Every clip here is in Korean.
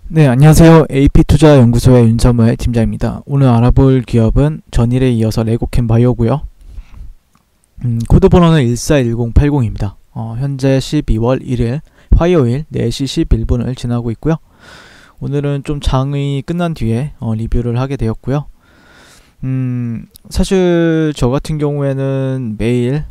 네, 안녕하세요. AP투자연구소의 윤서무의 팀장입니다. 오늘 알아볼 기업은 전일에 이어서 레고캠바이오고요. 코드 번호는 141080입니다. 현재 12월 1일 화요일 4시 11분을 지나고 있고요. 오늘은 좀 장이 끝난 뒤에 리뷰를 하게 되었고요. 사실 저 같은 경우에는 매일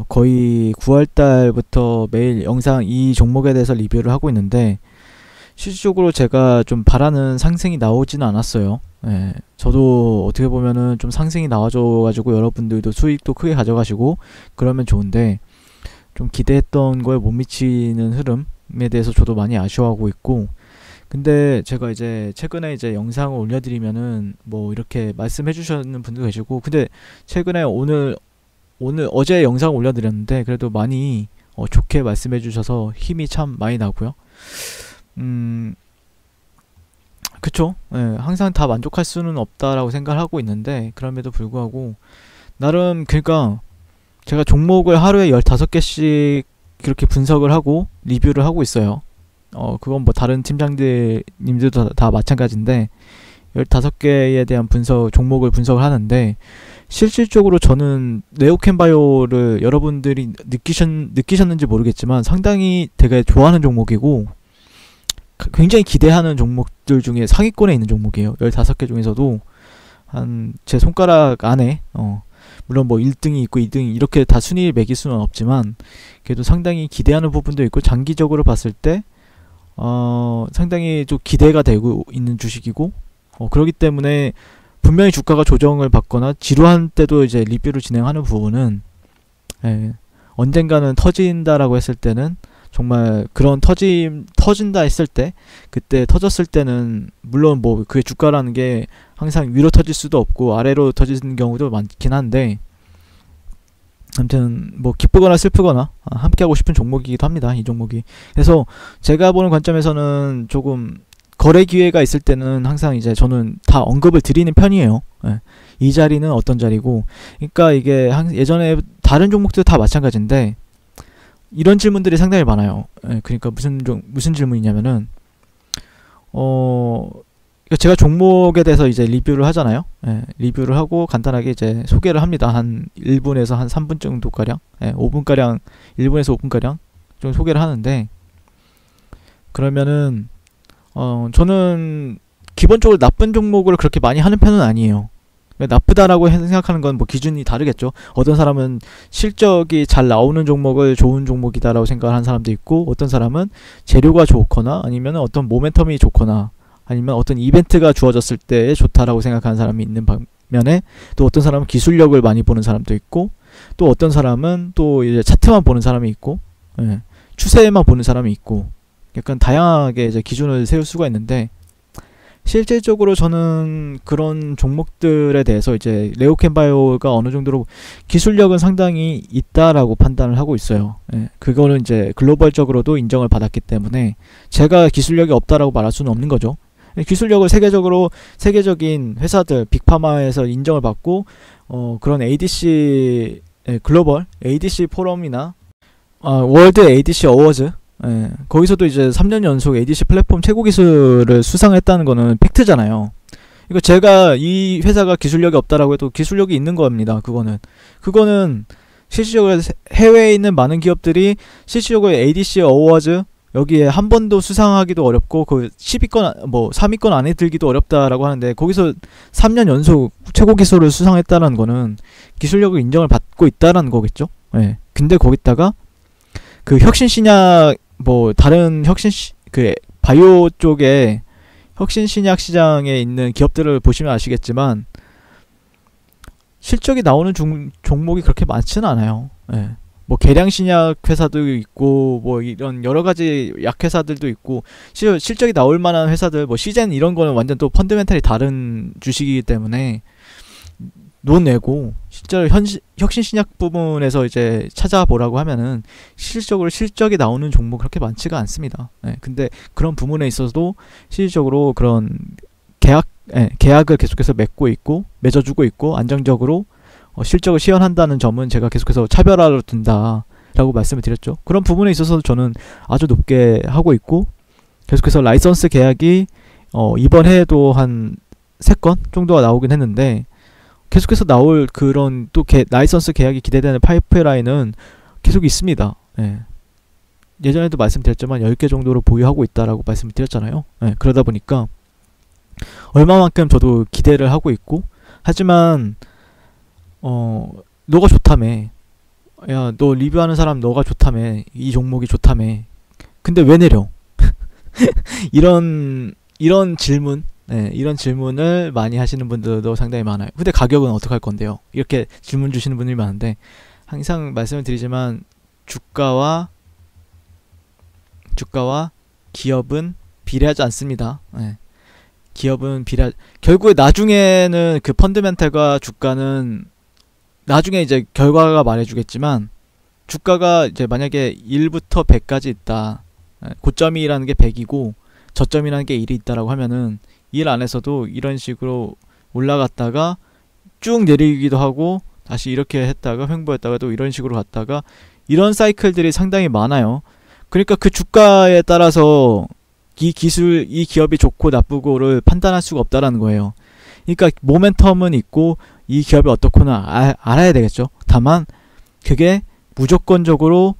거의 9월달부터 매일 영상 이 종목에 대해서 리뷰를 하고 있는데 실질적으로 제가 좀 바라는 상승이 나오지는 않았어요. 예, 저도 어떻게 보면은 좀 상승이 나와줘가지고 여러분들도 수익도 크게 가져가시고 그러면 좋은데 좀 기대했던 거에 못 미치는 흐름에 대해서 저도 많이 아쉬워하고 있고, 근데 제가 이제 최근에 이제 영상을 올려드리면은 뭐 이렇게 말씀해 주시는 분도 계시고, 근데 최근에 어제 영상 올려드렸는데 그래도 많이 좋게 말씀해 주셔서 힘이 참 많이 나고요. 그쵸. 예, 항상 다 만족할 수는 없다라고 생각을 하고 있는데, 그럼에도 불구하고 나름 그러니까 제가 종목을 하루에 15개씩 그렇게 분석을 하고 리뷰를 하고 있어요. 그건 뭐 다른 팀장님들도 다 마찬가지인데 15개에 대한 종목을 분석을 하는데, 실질적으로 저는 네오캠바이오를 여러분들이 느끼셨는지 모르겠지만 상당히 되게 좋아하는 종목이고 굉장히 기대하는 종목들 중에 상위권에 있는 종목이에요. 15개 중에서도 한 제 손가락 안에 물론 뭐 1등이 있고 2등이 이렇게 다 순위를 매길 수는 없지만 그래도 상당히 기대하는 부분도 있고, 장기적으로 봤을 때 상당히 좀 기대가 되고 있는 주식이고, 그렇기 때문에 분명히 주가가 조정을 받거나 지루한 때도 이제 리뷰를 진행하는 부분은 언젠가는 터진다라고 했을 때는 정말 그런 터진다 했을 때, 그때 터졌을 때는 물론 뭐 그게 주가라는 게 항상 위로 터질 수도 없고 아래로 터지는 경우도 많긴 한데, 아무튼 뭐 기쁘거나 슬프거나 함께 하고 싶은 종목이기도 합니다, 이 종목이. 그래서 제가 보는 관점에서는 조금 거래 기회가 있을 때는 항상 이제 저는 다 언급을 드리는 편이에요. 이 자리는 어떤 자리고, 그러니까 이게 예전에 다른 종목도 다 마찬가지인데 이런 질문들이 상당히 많아요. 그러니까 무슨 질문이냐면은 제가 종목에 대해서 이제 리뷰를 하잖아요. 리뷰를 하고 간단하게 이제 소개를 합니다. 한 1분에서 한 3분 정도 가량, 5분가량, 1분에서 5분가량 좀 소개를 하는데, 그러면은 저는 기본적으로 나쁜 종목을 그렇게 많이 하는 편은 아니에요. 나쁘다라고 생각하는 건 뭐 기준이 다르겠죠. 어떤 사람은 실적이 잘 나오는 종목을 좋은 종목이다라고 생각하는 사람도 있고, 어떤 사람은 재료가 좋거나 아니면 어떤 모멘텀이 좋거나 아니면 어떤 이벤트가 주어졌을 때 좋다라고 생각하는 사람이 있는 반면에, 또 어떤 사람은 기술력을 많이 보는 사람도 있고, 또 어떤 사람은 또 이제 차트만 보는 사람이 있고, 추세만 보는 사람이 있고, 약간 다양하게 이제 기준을 세울 수가 있는데, 실질적으로 저는 그런 종목들에 대해서 이제 레오캠바이오가 어느 정도로 기술력은 상당히 있다라고 판단을 하고 있어요. 그거는 이제 글로벌적으로도 인정을 받았기 때문에 제가 기술력이 없다라고 말할 수는 없는 거죠. 기술력을 세계적인 회사들 빅파마에서 인정을 받고 그런 ADC 글로벌 ADC 포럼이나 월드 ADC 어워즈, 거기서도 이제 3년 연속 ADC 플랫폼 최고 기술을 수상했다는 거는 팩트잖아요. 이거 제가 이 회사가 기술력이 없다라고 해도 기술력이 있는 겁니다. 그거는 실질적으로 해외에 있는 많은 기업들이 실질적으로 ADC 어워즈 여기에 한 번도 수상하기도 어렵고 그 10위권 뭐 3위권 안에 들기도 어렵다라고 하는데, 거기서 3년 연속 최고 기술을 수상했다는 거는 기술력을 인정을 받고 있다라는 거겠죠. 근데 거기다가 그 혁신신약 뭐 다른 그 바이오 쪽에 혁신신약 시장에 있는 기업들을 보시면 아시겠지만 실적이 나오는 종목이 그렇게 많지는 않아요. 뭐 계량신약 회사도 있고 뭐 이런 여러가지 약회사들도 있고, 실적이 나올 만한 회사들 뭐 시젠 이런 거는 완전 또 펀더멘탈이 다른 주식이기 때문에 논내고, 실제로 혁신신약 부분에서 이제 찾아보라고 하면은 실질적으로 실적이 나오는 종목 그렇게 많지가 않습니다. 근데 그런 부분에 있어서도 실질적으로 그런 계약을 계속해서 맺어주고 있고 안정적으로 실적을 시현한다는 점은 제가 계속해서 차별화로 둔다라고 말씀을 드렸죠. 그런 부분에 있어서 저는 아주 높게 하고 있고, 계속해서 라이선스 계약이 이번 해에도 한 3건 정도가 나오긴 했는데, 계속해서 나올 그런 또 라이선스 계약이 기대되는 파이프라인은 계속 있습니다. 예. 예전에도 말씀드렸지만 10개 정도로 보유하고 있다라고 말씀을 드렸잖아요. 예. 그러다 보니까 얼마만큼 저도 기대를 하고 있고, 하지만 너가 좋다며, 야 너 리뷰하는 사람 너가 좋다며, 이 종목이 좋다며, 근데 왜 내려? 이런 질문, 이런 질문을 많이 하시는 분들도 상당히 많아요. 근데 가격은 어떻게 할 건데요? 이렇게 질문 주시는 분들이 많은데, 항상 말씀을 드리지만 주가와 기업은 비례하지 않습니다. 기업은 결국에 나중에는 그 펀드멘탈과 주가는 나중에 이제 결과가 말해주겠지만, 주가가 이제 만약에 1부터 100까지 있다, 고점이라는 게 100이고 저점이라는 게 1이 있다라고 하면은 1 안에서도 이런 식으로 올라갔다가 쭉 내리기도 하고 다시 이렇게 했다가 횡보했다가 또 이런 식으로 갔다가, 이런 사이클들이 상당히 많아요. 그러니까 그 주가에 따라서 이 기업이 좋고 나쁘고를 판단할 수가 없다라는 거예요. 그러니까 모멘텀은 있고 이 기업이 어떻구나 알아야 되겠죠. 다만 그게 무조건적으로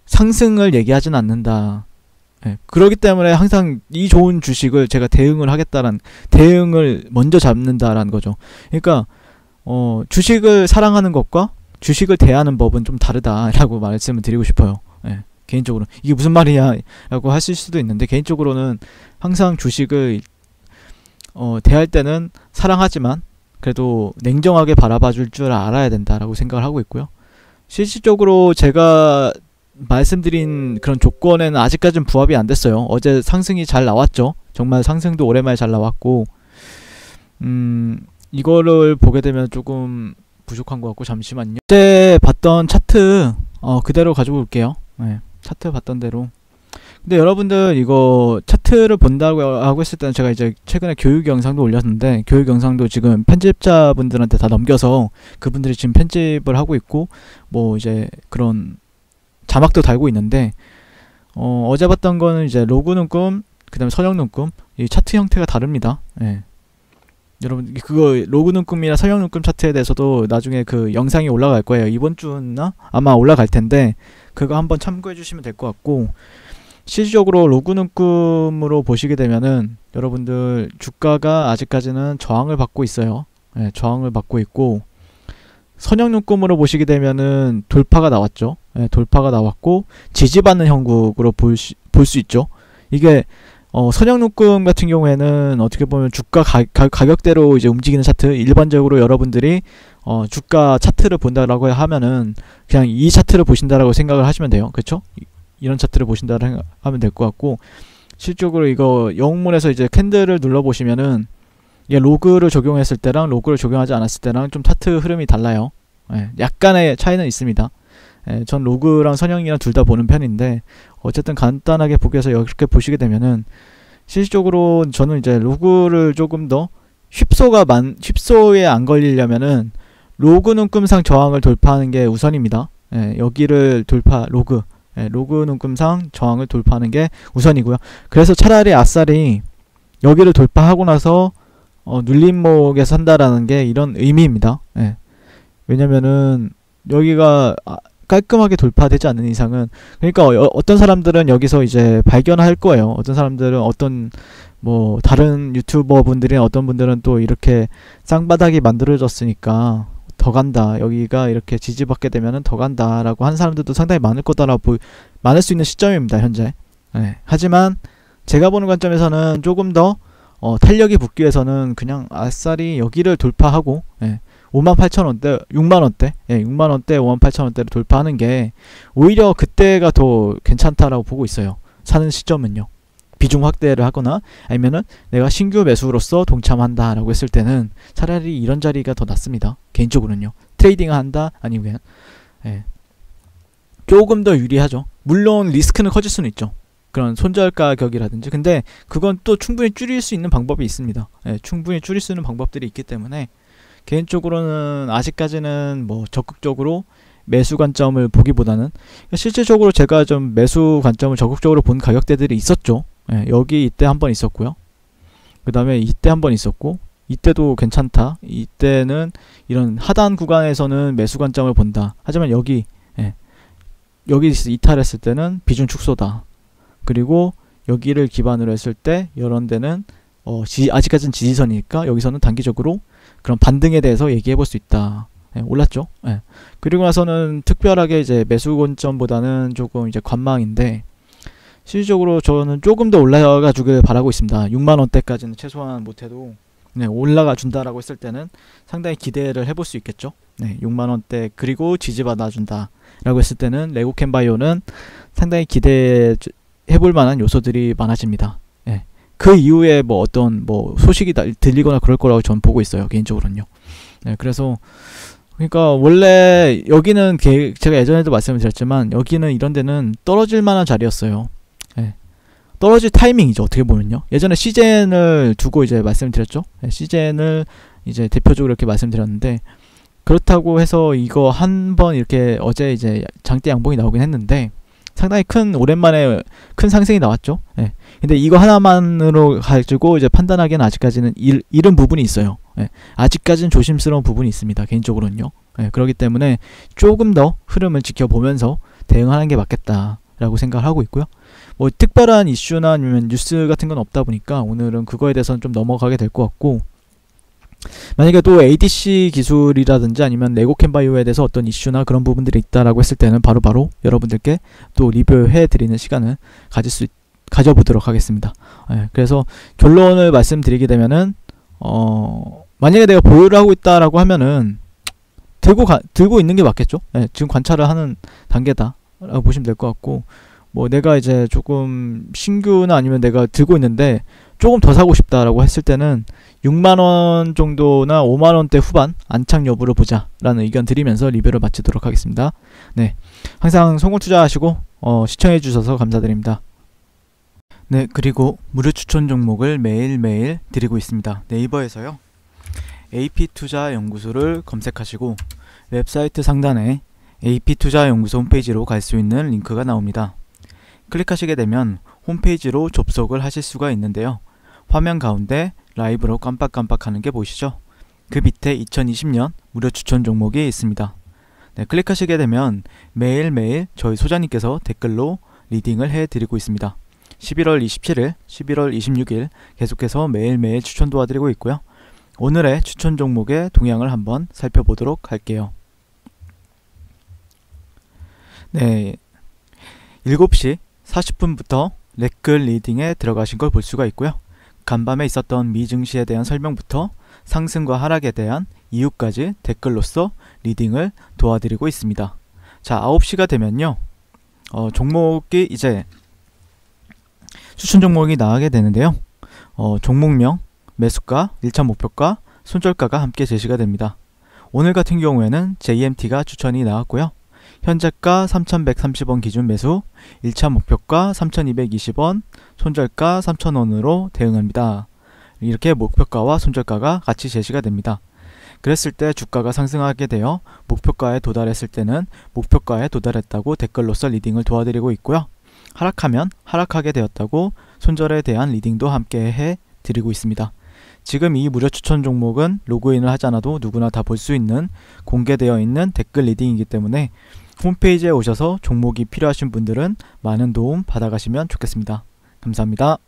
상승을 얘기하진 않는다. 그렇기 때문에 항상 이 좋은 주식을 제가 대응을 먼저 잡는다라는 거죠. 그러니까 주식을 사랑하는 것과 주식을 대하는 법은 좀 다르다라고 말씀을 드리고 싶어요. 개인적으로 이게 무슨 말이야 라고 하실 수도 있는데, 개인적으로는 항상 주식을 대할 때는 사랑하지만 그래도 냉정하게 바라봐 줄 줄 알아야 된다라고 생각을 하고 있고요. 실질적으로 제가 말씀드린 그런 조건에는 아직까지는 부합이 안 됐어요. 어제 상승이 잘 나왔죠. 정말 상승도 오랜만에 잘 나왔고, 이거를 보게 되면 조금 부족한 것 같고, 잠시만요. 어제 봤던 차트 그대로 가지고 올게요. 차트 봤던 대로. 근데 여러분들 이거 차트를 본다고 하고 했을 때는, 제가 이제 최근에 교육 영상도 올렸는데, 교육 영상도 지금 편집자분들한테 다 넘겨서 그분들이 지금 편집을 하고 있고, 뭐 이제 그런 자막도 달고 있는데, 어제 봤던 거는 이제 로그 눈금, 그 다음에 선형 눈금, 이 차트 형태가 다릅니다. 여러분 그거 로그 눈금이나 선형 눈금 차트에 대해서도 나중에 그 영상이 올라갈 거예요. 이번 주나 아마 올라갈 텐데, 그거 한번 참고해 주시면 될 것 같고, 실질적으로 로그 눈금으로 보시게 되면은 여러분들 주가가 아직까지는 저항을 받고 있어요. 저항을 받고 있고, 선형 눈금으로 보시게 되면은 돌파가 나왔죠. 돌파가 나왔고 지지받는 형국으로 볼 수 있죠. 이게 선형 눈금 같은 경우에는 어떻게 보면 주가 가격대로 이제 움직이는 차트, 일반적으로 여러분들이 주가 차트를 본다라고 하면은 그냥 이 차트를 보신다라고 생각을 하시면 돼요. 그렇죠? 이런 차트를 보신다라고 하면 될 것 같고, 실질적으로 이거 영문에서 이제 캔들을 눌러 보시면은 이게 로그를 적용했을 때랑 로그를 적용하지 않았을 때랑 좀 차트 흐름이 달라요. 약간의 차이는 있습니다. 전 로그랑 선형이랑 둘 다 보는 편인데, 어쨌든 간단하게 보기 위해서 이렇게 보시게 되면은, 실질적으로 저는 이제 로그를 조금 더 휩소에 안 걸리려면은 로그 눈금상 저항을 돌파하는 게 우선입니다. 여기를 로그 눈금상 저항을 돌파하는 게 우선이고요. 그래서 차라리 아싸리 여기를 돌파하고 나서 눌림목에서 산다라는 게 이런 의미입니다. 왜냐면은 여기가 깔끔하게 돌파되지 않는 이상은, 그러니까 어떤 사람들은 여기서 이제 발견할 거예요. 어떤 사람들은 뭐 다른 유튜버 분들이, 어떤 분들은 또 이렇게 쌍바닥이 만들어졌으니까 더 간다, 여기가 이렇게 지지받게 되면은 더 간다 라고 하는 사람들도 상당히 많을 거다라고 많을 수 있는 시점입니다, 현재. 하지만 제가 보는 관점에서는 조금 더 탄력이 붙기 위해서는 그냥 아싸리 여기를 돌파하고 58,000원대, 6만원대, 6만원대, 58,000원대를 돌파하는 게 오히려 그때가 더 괜찮다라고 보고 있어요. 사는 시점은요. 비중 확대를 하거나 아니면은 내가 신규 매수로서 동참한다 라고 했을 때는 차라리 이런 자리가 더 낫습니다. 개인적으로는요. 트레이딩을 한다 아니면 조금 더 유리하죠. 물론 리스크는 커질 수는 있죠. 그런 손절 가격이라든지. 근데 그건 또 충분히 줄일 수 있는 방법이 있습니다. 충분히 줄일 수 있는 방법들이 있기 때문에 개인적으로는 아직까지는 뭐 적극적으로 매수 관점을 보기보다는, 실질적으로 제가 좀 매수 관점을 적극적으로 본 가격대들이 있었죠. 예, 여기 이때 한 번 있었고요. 그 다음에 이때 한 번 있었고, 이때도 괜찮다. 이때는 이런 하단 구간에서는 매수 관점을 본다. 하지만 여기, 예, 여기 이탈했을 때는 비중 축소다. 그리고 여기를 기반으로 했을 때 이런 데는 아직까지는 지지선이니까 여기서는 단기적으로 그런 반등에 대해서 얘기해 볼 수 있다. 예, 올랐죠. 예. 그리고 나서는 특별하게 이제 매수 관점보다는 조금 이제 관망인데, 실질적으로 저는 조금 더 올라가 주길 바라고 있습니다. 6만원대까지는 최소한 못해도, 네, 올라가 준다라고 했을 때는 상당히 기대를 해볼 수 있겠죠. 네, 6만원대 그리고 지지받아 준다 라고 했을 때는 레고캔바이오는 상당히 기대해 볼 만한 요소들이 많아집니다. 예. 그 이후에 뭐 어떤 뭐 소식이 들리거나 그럴 거라고 저는 보고 있어요, 개인적으로는요. 네, 그래서 그러니까 원래 여기는 제가 예전에도 말씀을 드렸지만 여기는 이런 데는 떨어질 만한 자리였어요. 예. 떨어질 타이밍이죠, 어떻게 보면요. 예전에 CJN을 두고 이제 말씀드렸죠. 예, CJN을 이제 대표적으로 이렇게 말씀드렸는데, 그렇다고 해서 이거 한번 이렇게 어제 이제 장대 양봉이 나오긴 했는데 상당히 오랜만에 큰 상승이 나왔죠. 예. 근데 이거 하나만으로 가지고 이제 판단하기에는 아직까지는 이른 부분이 있어요. 예. 아직까지는 조심스러운 부분이 있습니다, 개인적으로는요. 예. 그렇기 때문에 조금 더 흐름을 지켜보면서 대응하는 게 맞겠다라고 생각을 하고 있고요. 뭐 특별한 이슈나 아니면 뉴스 같은 건 없다 보니까 오늘은 그거에 대해서는 좀 넘어가게 될 것 같고, 만약에 또 ADC 기술이라든지 아니면 레고캔바이오에 대해서 어떤 이슈나 그런 부분들이 있다라고 했을 때는 바로바로 여러분들께 또 리뷰해 드리는 시간을 가져보도록 하겠습니다. 예, 그래서 결론을 말씀드리게 되면은 만약에 내가 보유를 하고 있다라고 하면은 들고 있는 게 맞겠죠. 예, 지금 관찰을 하는 단계다라고 보시면 될 것 같고, 뭐 내가 이제 조금 신규나 아니면 내가 들고 있는데 조금 더 사고 싶다라고 했을 때는 6만원 정도나 5만원대 후반 안착 여부를 보자 라는 의견 드리면서 리뷰를 마치도록 하겠습니다. 네, 항상 송금 투자하시고 시청해 주셔서 감사드립니다. 네, 그리고 무료 추천 종목을 매일매일 드리고 있습니다. 네이버에서요, AP투자연구소를 검색하시고 웹사이트 상단에 AP투자연구소 홈페이지로 갈 수 있는 링크가 나옵니다. 클릭하시게 되면 홈페이지로 접속을 하실 수가 있는데요. 화면 가운데 라이브로 깜빡깜빡하는 게 보이시죠? 그 밑에 2020년 무료 추천 종목이 있습니다. 네, 클릭하시게 되면 매일매일 저희 소장님께서 댓글로 리딩을 해드리고 있습니다. 11월 27일, 11월 26일 계속해서 매일매일 추천 도와드리고 있고요. 오늘의 추천 종목의 동향을 한번 살펴보도록 할게요. 네, 7시 40분부터 레클 리딩에 들어가신 걸 볼 수가 있고요. 간밤에 있었던 미 증시에 대한 설명부터 상승과 하락에 대한 이유까지 댓글로서 리딩을 도와드리고 있습니다. 자, 9시가 되면요, 종목이 이제 추천 종목이 나가게 되는데요. 종목명, 매수가, 1차 목표가, 손절가가 함께 제시가 됩니다. 오늘 같은 경우에는 JMT가 추천이 나왔고요. 현재가 3,130원 기준 매수, 1차 목표가 3,220원, 손절가 3,000원으로 대응합니다. 이렇게 목표가와 손절가가 같이 제시가 됩니다. 그랬을 때 주가가 상승하게 되어 목표가에 도달했을 때는 목표가에 도달했다고 댓글로서 리딩을 도와드리고 있고요. 하락하면 하락하게 되었다고 손절에 대한 리딩도 함께 해드리고 있습니다. 지금 이 무료 추천 종목은 로그인을 하지 않아도 누구나 다 볼 수 있는 공개되어 있는 댓글 리딩이기 때문에 홈페이지에 오셔서 종목이 필요하신 분들은 많은 도움 받아가시면 좋겠습니다. 감사합니다.